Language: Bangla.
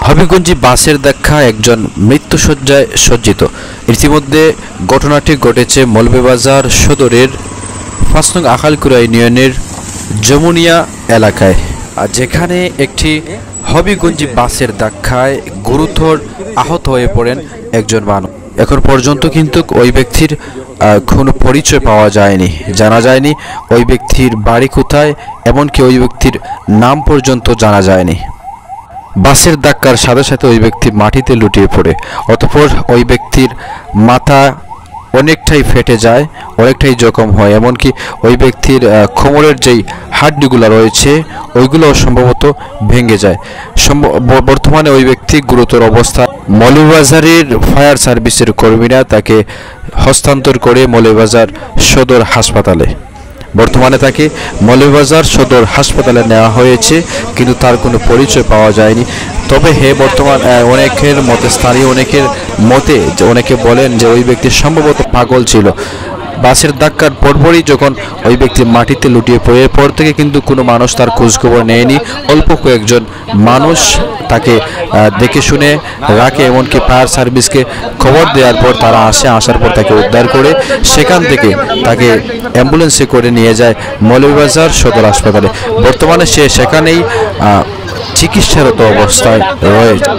হবিগঞ্জে বাসের ধাক্কা একজন মৃত্যুশয্যায় সজ্জিত। ইতিমধ্যে ঘটনাটি ঘটেছে মৌলভীবাজার সদরের ৫ নং আখালকুড়া ইউনিয়নের যমুনিয়া এলাকায়, যেখানে একটি হবিগঞ্জে বাসের ধাক্কায় গুরুতর আহত হয়ে পড়েন একজন মানুষ। এখন পর্যন্ত কিন্তু ওই ব্যক্তির কোনো পরিচয় পাওয়া যায়নি, জানা যায়নি ওই ব্যক্তির বাড়ি কোথায়, এমনকি ওই ব্যক্তির নাম পর্যন্ত জানা যায়নি। বাসের ধাক্কার সাথে সাথে ওই ব্যক্তি মাটিতে লুটিয়ে পড়ে, অতঃপর ওই ব্যক্তির মাথা অনেকটাই ফেটে যায়, অনেকটাই জখম হয়, এমনকি ওই ব্যক্তির কোমরের যেই হাড্ডিগুলো রয়েছে ওইগুলো সম্ভবত ভেঙে যায়। বর্তমানে ওই ব্যক্তি গুরুতর অবস্থা। মৌলভীবাজারের ফায়ার সার্ভিসের কর্মীরা তাকে হস্তান্তর করে মৌলভীবাজার সদর হাসপাতালে। বর্তমানে তাকে মৌলভীবাজার সদর হাসপাতালে নেওয়া হয়েছে, কিন্তু তার কোনো পরিচয় পাওয়া যায়নি। তবে বর্তমান অনেকের মতে, স্থানীয় অনেকের মতে, অনেকে বলেন যে ওই ব্যক্তি সম্ভবত পাগল ছিল। বাসের ধাক্কার পরপরই যখন ওই ব্যক্তি মাটিতে লুটিয়ে পড়ে, এরপর থেকে কিন্তু কোনো মানুষ তার খোঁজখবর নেয়নি। অল্প কয়েকজন মানুষ তাকে দেখে শুনে রাখে, এমনকি ফায়ার সার্ভিসকে খবর দেওয়ার পর তারা আসার পর তাকে উদ্ধার করে সেখান থেকে তাকে অ্যাম্বুলেন্সে করে নিয়ে যায় মৌলভীবাজার সদর হাসপাতালে। বর্তমানে সে সেখানেই চিকিৎসারত অবস্থায় রয়েছে।